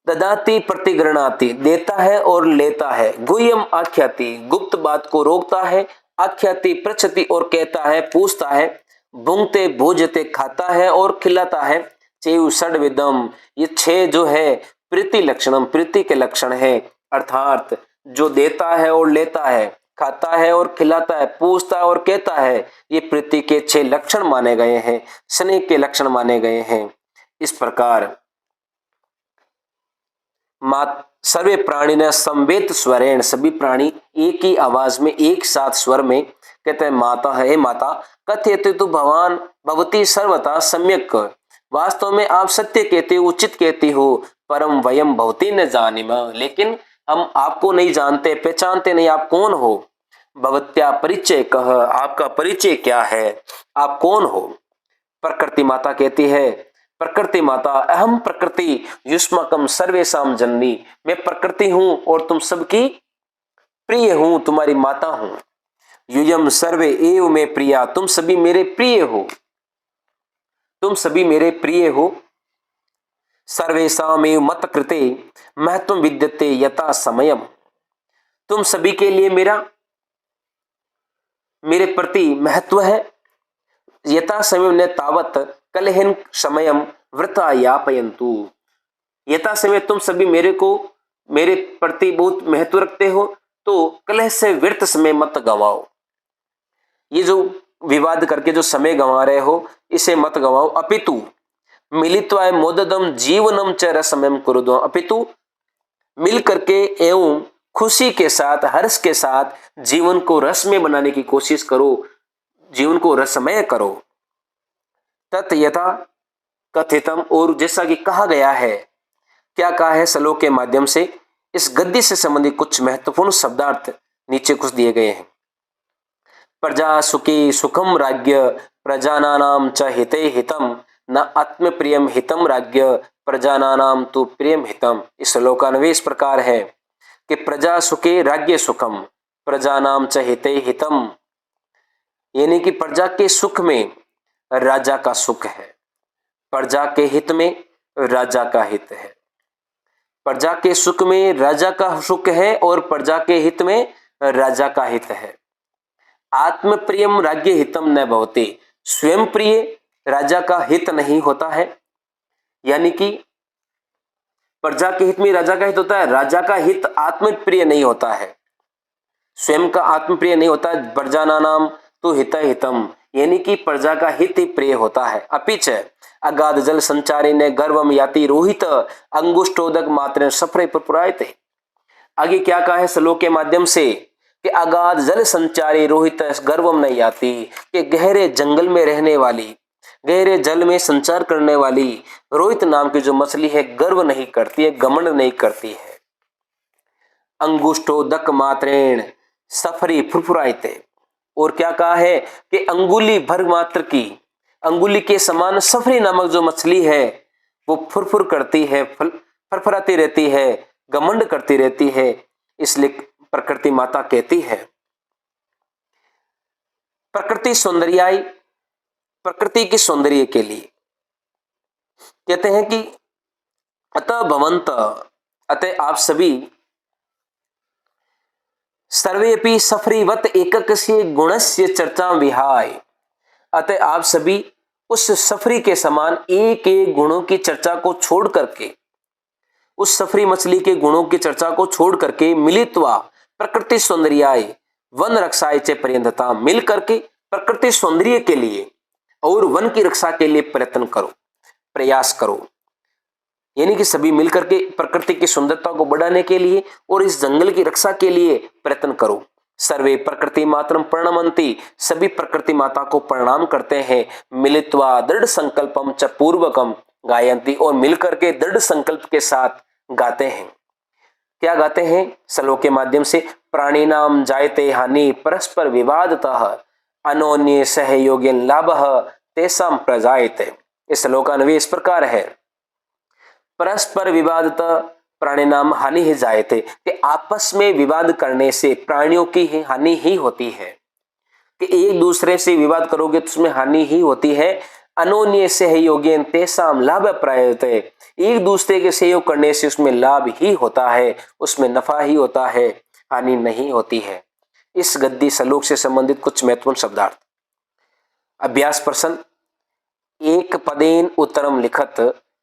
ददाति प्रतिगृणाति, देता है और लेता है, गुह्यम आख्याति, गुप्त बात को रोकता है, आख्याति पृच्छति और कहता है, पूछता है, भुंक्ते भोजते खाता है और खिलाता है, चेव षड्विधम, ये 6 जो है प्रीति लक्षणम, प्रीति के लक्षण है। अर्थात जो देता है और लेता है, खाता है और खिलाता है, पूछता है और कहता है, ये प्रीति के 6 लक्षण माने गए हैं, स्नेह के लक्षण माने गए हैं। इस प्रकार सर्वे प्राणी ने संवेद स्वरेण, सभी प्राणी एक ही आवाज में एक साथ स्वर में कहते हैं माता है, माता कथयते तो भवान भवती सर्वथा सम्यक, वास्तव में आप सत्य कहते हो, उचित कहती हो, परम वयम भवती न जानिम, लेकिन हम आपको नहीं जानते, पहचानते नहीं, आप कौन हो। भवत्या परिचय कह, आपका परिचय क्या है, आप कौन हो। प्रकृति माता कहती है, प्रकृति माता अहम प्रकृति युष्मकम सर्वेशम जननी, मैं प्रकृति हूं और तुम सबकी प्रिय हूं, तुम्हारी माता हूं। युयम सर्वे एव में प्रिया, तुम सभी मेरे प्रिय हो, तुम सभी मेरे प्रिय हो। सर्वेशम एव मत कृते महत्व विद्यते यथा समयम, तुम सभी के लिए मेरे प्रति महत्व है। यथा समय ने तावत कलहिन समयम वृथा यापयन्तु, यथा समय तुम सभी मेरे प्रति बहुत महत्व रखते हो, तो कलह से व्यर्थ समय मत गवाओ। ये जो विवाद करके जो समय गंवा रहे हो इसे मत गंवाओ। अपितु मिलित्वा मोददम जीवनम च रसमयम कुरुद्वम, अपितु मिल करके एवं खुशी के साथ, हर्ष के साथ जीवन को रसमय बनाने की कोशिश करो, जीवन को रसमय करो। तत् यथा कथितम, और जैसा कि कहा गया है, क्या कहा है श्लोक के माध्यम से, इस गद्य से संबंधित कुछ महत्वपूर्ण शब्दार्थ नीचे कुछ दिए गए हैं। प्रजा सुखी सुखम राज्य प्रजानानाम च हिते हितम न आत्म प्रियम हितम राज्य प्रजानानाम तु प्रियम हितम। इस श्लोकान्वय इस प्रकार है कि प्रजा सुखे राज्य सुखम प्रजानाम च हिते हितम, यानी कि प्रजा के सुख में राजा का सुख है, प्रजा के हित में राजा का हित है, प्रजा के सुख में राजा का सुख है और प्रजा के हित में राजा का हित है। आत्म प्रियम राज्य हितम न भवति, स्वयं प्रिय राजा का हित नहीं होता है, यानी कि प्रजा के हित में राजा का हित होता है, राजा का हित आत्म प्रिय नहीं होता है, स्वयं का आत्म प्रिय नहीं होता है। प्रजानानाम तो हित हितम, यानी कि प्रजा का हित ही प्रिय होता है। अपिच अगाध जल संचारी ने गर्वम याति रोहित अंगुष्टोदक मात्र सफरे पुरायते। आगे क्या कहा है श्लोक के माध्यम से कि अगाध जल संचारी रोहित गर्वम नहीं आती, कि गहरे जंगल में रहने वाली, गहरे जल में संचार करने वाली रोहित नाम की जो मछली है गर्व नहीं करती है, घमंड नहीं करती है। अंगुष्टोदक मात्रेण सफरी फुरफुरायते, और क्या कहा है कि अंगुली भर मात्र की, अंगुली के समान सफरी नामक जो मछली है वो फुरफुर करती है, फरफराती रहती है, घमंड करती रहती है। इसलिए प्रकृति माता कहती है, प्रकृति सौंदर्याय, प्रकृति की सौंदर्य के लिए कहते हैं कि अतः भवंत, अतः आप सभी सर्वेपि सफरीवत एकक से गुणस्य चर्चा विहाय, अतः आप सभी उस सफरी के समान एक एक गुणों की चर्चा को छोड़ करके, उस सफरी मछली के गुणों की चर्चा को छोड़ करके मिलित्वा प्रकृति सौंदर्याय वन रक्षाय च पर्यंतता, मिल करके प्रकृति सौंदर्य के लिए और वन की रक्षा के लिए प्रयत्न करो, प्रयास करो, यानी कि सभी मिलकर के प्रकृति की सुंदरता को बढ़ाने के लिए और इस जंगल की रक्षा के लिए प्रयत्न करो। सर्वे प्रकृति मात्रम प्रणमंती, सभी प्रकृति माता को प्रणाम करते हैं। मिलित्वा दृढ़ संकल्पम च पूर्वकम गायंती, और मिलकर के दृढ़ संकल्प के साथ गाते हैं। क्या गाते हैं श्लोक के माध्यम से, प्राणी नाम जायते हानि परस्पर विवादतः अनोन्य सहयोगेन लाभः तेषां प्रजायते। इस श्लोकान्वय इस प्रकार है, परस्पर विवादतः प्राणी नाम हानि ही जायते, कि आपस में विवाद करने से प्राणियों की ही हानि ही होती है, कि एक दूसरे से विवाद करोगे तो उसमें हानि ही होती है। अनोन्य सहयोगेन तेषां लाभ प्रयायते, एक दूसरे के सहयोग करने से उसमें लाभ ही होता है, उसमें नफा ही होता है, हानि नहीं होती है। इस गद्य श्लोक से संबंधित कुछ महत्वपूर्ण शब्दार्थ। अभ्यास प्रश्न, एक पदेन उत्तरम लिखत,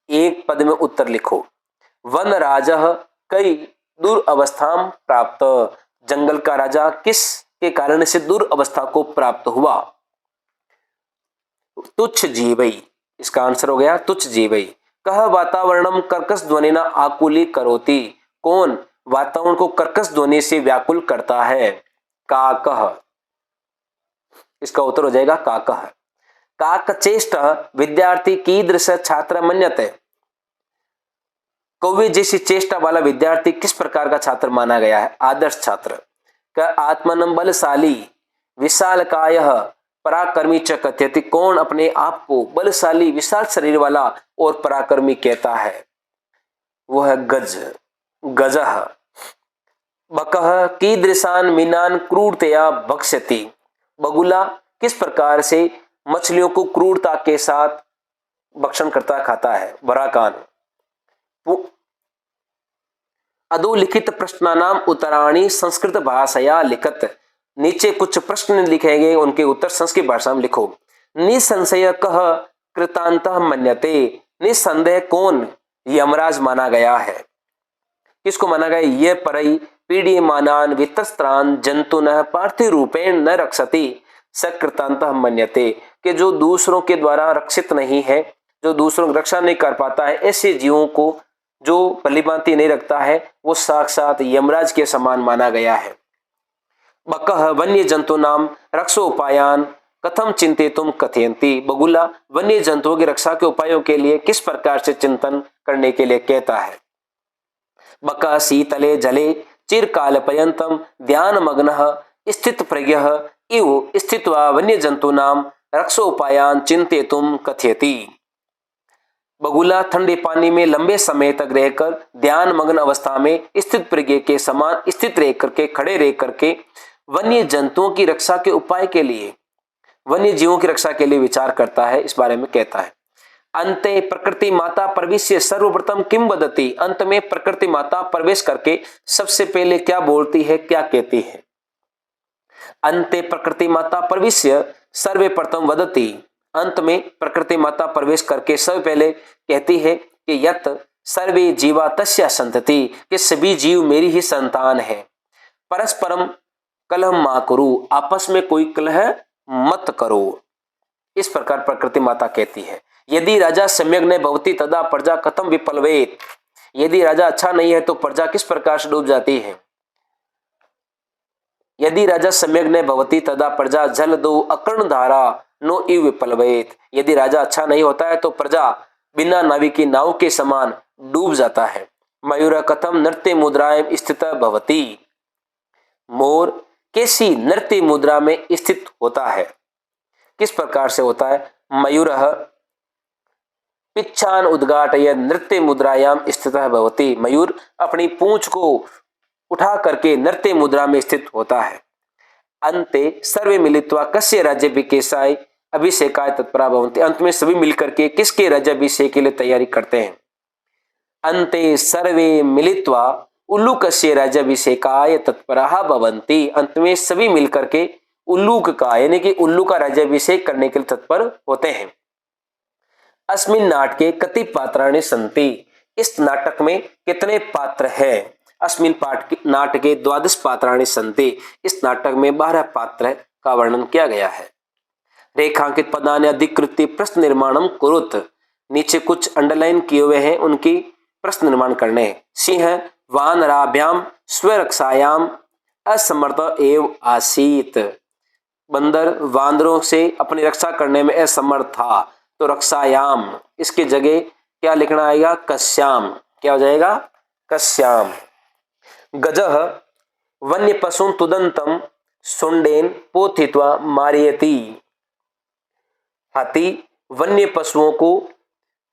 एक पद में उत्तर लिखो। वन राजा कई दुर्अवस्था प्राप्त, जंगल का राजा किस के कारण से दुर्अवस्था को प्राप्त हुआ। तुच्छ जीवई, इसका आंसर हो गया तुच्छ जीवई। कह वातावरणम कर्कश ध्वनि न आकुली करोति, कौन वातावरण को कर्कश ध्वनि से व्याकुल करता है। काकः, इसका उत्तर हो जाएगा काकः। काकचेष्ट विद्यार्थी कीदृश छात्र मन्यते, कौवे जैसी चेष्टा वाला विद्यार्थी किस प्रकार का छात्र माना गया है, आदर्श छात्र। का आत्मनम बलशाली विशालकायः पराक्रमी च कथयति, कौन अपने आप को बलशाली विशाल शरीर वाला और पराक्रमी कहता है, वो है गज, गजः। बकः कीदृशान मीनान क्रूरतया भक्ष्यति, बगुला किस प्रकार से मछलियों को क्रूरता के साथ भक्षण करता खाता है, बराकान। अधोलिखित प्रश्नानाम उत्तराणि संस्कृत भाषाया लिखत, नीचे कुछ प्रश्न लिखे गए, उनके उत्तर संस्कृत भाषा में लिखो। निसंशय कह कृतांतः मन्यते, निसंदेह कौन यमराज माना गया है, किसको माना गया। ये परई पीड़ीयमानान वितस्त्रान जंतुनः पार्थिव रूपेण न रक्षति, सकृतांतः मन्यते, कि जो दूसरों के द्वारा रक्षित नहीं है, जो दूसरों की रक्षा नहीं कर पाता है, ऐसे जीवों को जो भलीभांति नहीं रखता है, वो साक्षात यमराज के समान माना गया है। बकः वन्य जंतु नाम रक्षोपायान कथम चिंतितुम कथयन्ति। बगुला वन्य जंतुओं की रक्षा के उपायों के लिए किस प्रकार से चिंतन करने के लिए कहता है। बकः शीतले जले चिरकाल पर्यंतम ध्यान मग्नः स्थित प्रज्ञः इव स्थित्वा वन्य जंतु नाम रक्षोपायान चिंतितुम कथयति। बगुला ठंडे पानी में लंबे समय तक रहकर ध्यान मग्न अवस्था में स्थित प्रज्ञ के समान स्थित रह करके, खड़े रह करके वन्य जंतुओं की रक्षा के उपाय के लिए, वन्य जीवों की रक्षा के लिए विचार करता है। इस बारे में कहता है। अंते प्रकृति माता प्रविश्य सर्वप्रथम किम वदति। अंत में प्रकृति माता प्रवेश करके सबसे पहले क्या बोलती है, क्या कहती है। अंते प्रकृति माता प्रविश्य सर्वप्रथम वदति। अंत में प्रकृति माता प्रवेश करके सबसे पहले कहती है कि यत सर्वे जीवा तस्या संतति, कि सभी जीव मेरी ही संतान है। परस्परम कलह मा करो, आपस में कोई कलह मत करो। इस प्रकार प्रकृति माता कहती है। यदि राजा सम्यक न भवति तदा प्रजा कथम विपलवेत। यदि राजा अच्छा नहीं है तो प्रजा किस प्रकार से डूब जाती है। यदि राजा सम्यक न भवति तदा प्रजा जल दो अकर्ण धारा नो इव विपलवेत। यदि राजा अच्छा नहीं होता है तो प्रजा बिना नावी की नाव के समान डूब जाता है। मयूर कथम नृत्य मुद्राएं स्थित भवति। मोर कैसी नृत्य मुद्रा में स्थित होता है, किस प्रकार से होता है। मयूर पिच्छान उद्घाटय नृत्य मुद्रायाम स्थितः भवति। मयूर अपनी पूंछ को उठा करके नृत्य मुद्रा में स्थित होता है। अंते सर्वे मिलित्वा कस्य राज्याभिषेकाय अभिषेकाय तत्परा भवन्ति। अंत में सभी मिलकर के किसके राज्याभिषेक के लिए तैयारी करते हैं। अंते सर्वे मिलित्वा उल्लूकस्य राज्याभिषेकाय तत्परा भवन्ति। अंत में सभी मिलकर के उल्लूक का, यानी कि उल्लू का राज्याभिषेक करने के लिए तत्पर होते हैं। अस्मिन् नाटके कति पात्राणि सन्ति। इस नाटक में कितने पात्र हैं। अस्मिन् नाटके 12 पात्राणि सन्ति। इस नाटक में 12 पात्र का वर्णन किया गया है। रेखांकित पदानि अधिकृत्य प्रश्न निर्माणम कुरुत। नीचे कुछ अंडरलाइन किए हुए हैं, उनकी प्रश्न निर्माण करने हैं। सिंह वानराभ्याम स्वरक्षायाम असमर्थ एव आसीत। बंदर वानरों से अपनी रक्षा करने में असमर्थ था, तो रक्षायाम इसके जगह क्या लिखना आएगा, कस्याम। क्या हो जाएगा, कस्याम। गजः वन्य पशु तुदंतम सुंडेन पोथित्वा मारयति। हाथी वन्य पशुओं को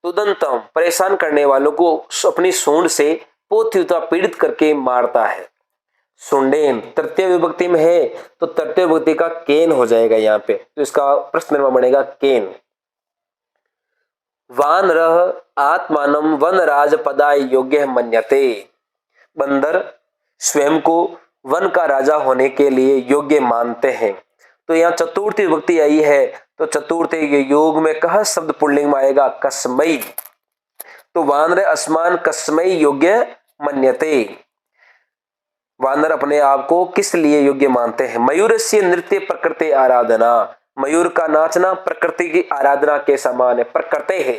तुदंतम परेशान करने वालों को अपनी सूंड से पोथित्वा पीड़ित करके मारता है। सुंडेन तृतीय विभक्ति में है तो तृतीय विभक्ति का केन हो जाएगा यहाँ पे, तो इसका प्रश्न निर्माण बनेगा केन। वानरः आत्मानं वनराज पदाय योग्य मन्यते। बंदर स्वयं को वन का राजा होने के लिए योग्य मानते हैं। तो यहाँ चतुर्थी विभक्ति आई है, तो चतुर्थी के योग में कह शब्द पुल्लिंग में आएगा, कस्मै। तो वानर अस्मान कस्मै योग्य मन्यते। वानर अपने आप को किस लिए योग्य मानते हैं। मयूर से नृत्य प्रकृति आराधना। मयूर का नाचना प्रकृति की आराधना के समान है। प्रकृति है,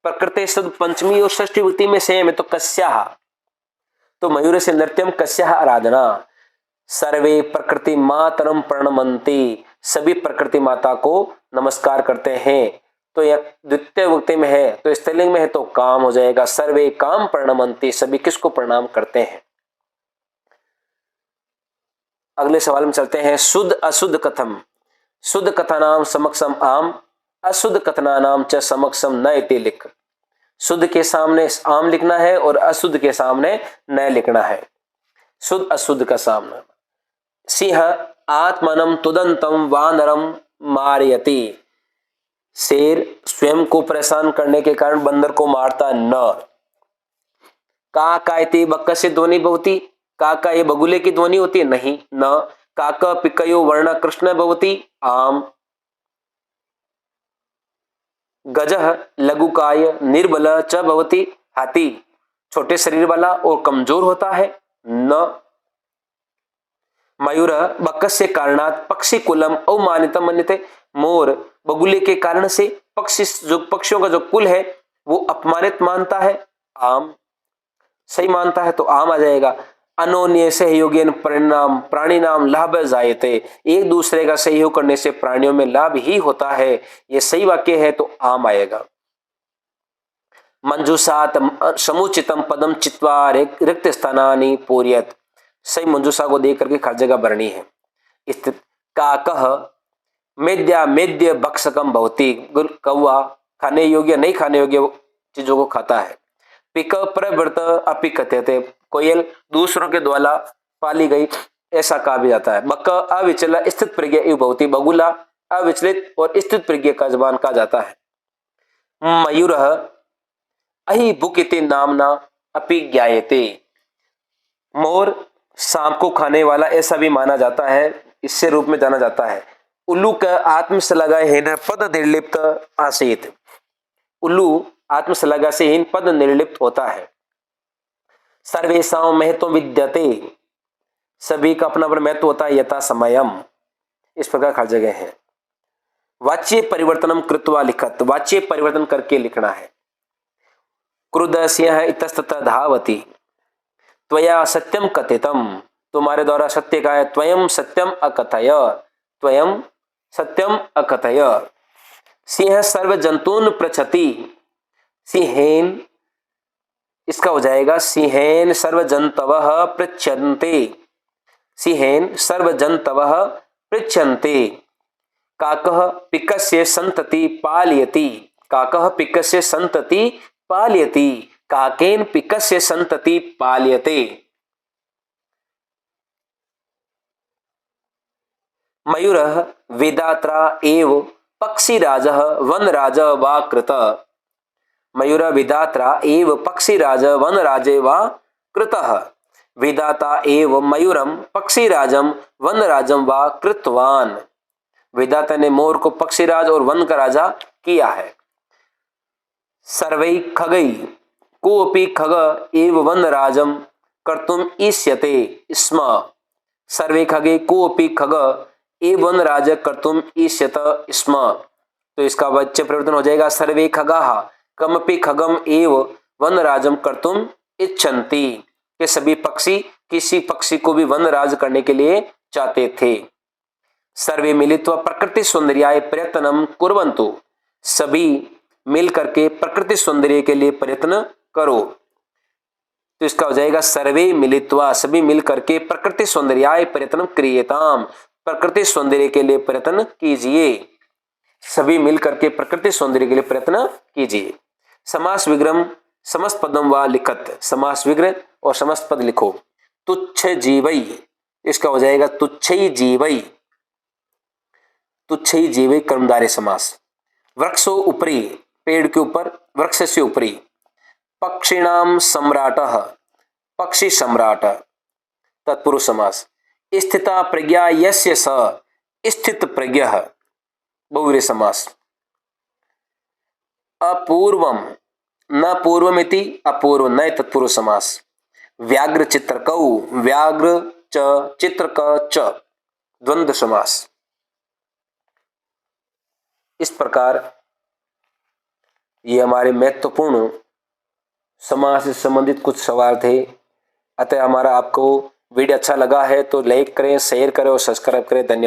प्रकृति शब्द पंचमी और षष्ठी विभक्ति में सेम है, तो कस्याः। तो मयूर से नृत्यम कस्याः आराधना। सर्वे प्रकृति मातरम प्रणमन्ति। सभी प्रकृति माता को नमस्कार करते हैं। तो यह द्वितीय विभक्ति में है, तो स्त्रीलिंग में है तो काम हो जाएगा। सर्वे काम प्रणमन्ति। सभी किसको प्रणाम करते हैं। अगले सवाल में चलते हैं। शुद्ध अशुद्ध कथम। शुद्ध कथानाम समक्षम आम, अशुद्ध कथनानाम च समक्षम न इति लिख। शुद्ध के सामने आम लिखना है और अशुद्ध के सामने न लिखना है। शुद्ध अशुद्ध का सामना। सिंह आत्मनम तुदंतम वानरम मारयति। शेर स्वयं को परेशान करने के कारण बंदर को मारता न। का कायति बक्कस्य ध्वनि भवति। काका ये बगुले की ध्वनि होती है, नहीं। न काका पिकयो वर्ण कृष्ण भवति। आम। गजः लघुकाय निर्बल च भवति। हाथी छोटे शरीर वाला और कमजोर होता है। न मयूर बकस्य कारणात् पक्षी कुलम अवमानितम मन्यते। मोर बगुले के कारण से पक्षी, जो पक्षियों का जो कुल है वो अपमानित मानता है। आम सही मानता है तो आम आ जाएगा। अनोन्य सहयोगेन परिणाम प्राणी नाम लाभ जायते। एक दूसरे का सहयोग करने से प्राणियों में लाभ ही होता है, ये सही वाक्य है तो आम आएगा। मंजूषात समुचितम पदम चित्वा रिक्त स्थानानि पूर्यत। सही मंजूषा को देख करके हर जगह भरनी है। स्थित काकह मेद्या मेद्य भक्षकम भवती। कौवा खाने योग्य नहीं खाने योग्य चीजों को खाता है। पिक प्रवृत्त अपि कथ्यते। कोयल दूसरों के द्वारा पाली गई ऐसा कहा भी जाता है। बक अविचल स्थित प्रज्ञ एवं भवती। बगुला अविचलित और स्थित प्रज्ञ का जबान कहा जाता है। मयूर अहि बुक इति नामना अपि ज्ञायते। मोर सांप को खाने वाला ऐसा भी माना जाता है, इससे रूप में जाना जाता है। उल्लू का आत्मसलगा हीन पद निर्लिप्त आसीत। उल्लू आत्मसलगा से हीन पद निर्लिप्त होता है। सर्वेषां महत्व विद्यते। सभी का अपना अपना महत्व होता है। यथा समयम, इस प्रकार हर जगह है। वाच्य परिवर्तनम कृत्वा लिखत। वाच्य परिवर्तन करके लिखना है। क्रुद्ध सिंह इतस्ततः धावति। त्वया सत्यम कथितम। तुम्हारे द्वारा सत्य का है। त्वयं सत्यम अकथय। त्वयं सत्यम अकथय। सिंह सर्व जंतून पृच्छति। सिंहेन, इसका हो जाएगा सिंहेन सर्व जंतवः पृच्छन्ते। सिंहेन सर्व जंतवः पृच्छन्ते। काकः पिकस्य संतति पालयति। काकः पिकस्य संतति पालयति। काकेन पिकस्य संतति पाल्यते। मयूरः वेदात्रा एव पक्षीराजः वनराजः वा कृत। मयूरः वेदात्रा एव पक्षीराजः वनराजे वा कृतः। वेदाता एव मयूरम पक्षीराजम वनराजम वा कृतवान। वेदाता ने मोर को पक्षीराज और वन का राजा किया है। सर्वै खगै कोऽपि खग एव वनराजं कर्तुम इष्यते स्म। सर्वे खगे कोऽपि खग एव वनराज कर्तुम इष्यत स्म। तो इसका वाच्य परिवर्तन हो जाएगा सर्वे खगाः कमपि खगम एव वनराजम कर्तुम इच्छन्ति। ये सभी पक्षी किसी पक्षी को भी वनराज करने के लिए चाहते थे। सर्वे मिलित्वा प्रकृति सौंदर्याय प्रयत्नम कुर्वन्तु। सभी मिल करके प्रकृति सौंदर्य के लिए प्रयत्न करो। तो इसका हो जाएगा सर्वे मिलित्वा। सभी मिल करके प्रकृति सौंदर्याय प्रयत्न क्रियताम। प्रकृति सौंदर्य के लिए प्रयत्न कीजिए। सभी मिल करके प्रकृति सौंदर्य के लिए प्रयत्न कीजिए। समास विग्रह समस्त पदम व लिखत। समास विग्रह और समस्त पद लिखो। तुच्छ जीवई, इसका हो जाएगा तुच्छई जीवई। तुच्छई जीवई कर्मधारय समास। वृक्षो उपरि, पेड़ के ऊपर, वृक्ष से ऊपरी। पक्षिणाम सम्राटः, पक्षी सम्राट तत्पुरुष समास। स्थिता प्रज्ञा यस्य स स्थित प्रज्ञः बहुव्रीहि समास। अपूर्वम न पूर्वमिति अपूर्व नए तत्पुरुष समास। व्याघ्र चित्रकौ, व्याघ्र च चित्रक च द्वंद्व समास। इस प्रकार ये हमारे महत्वपूर्ण समास से संबंधित कुछ सवाल थे। अतः हमारा आपको वीडियो अच्छा लगा है तो लाइक करें, शेयर करें और सब्सक्राइब करें। धन्यवाद।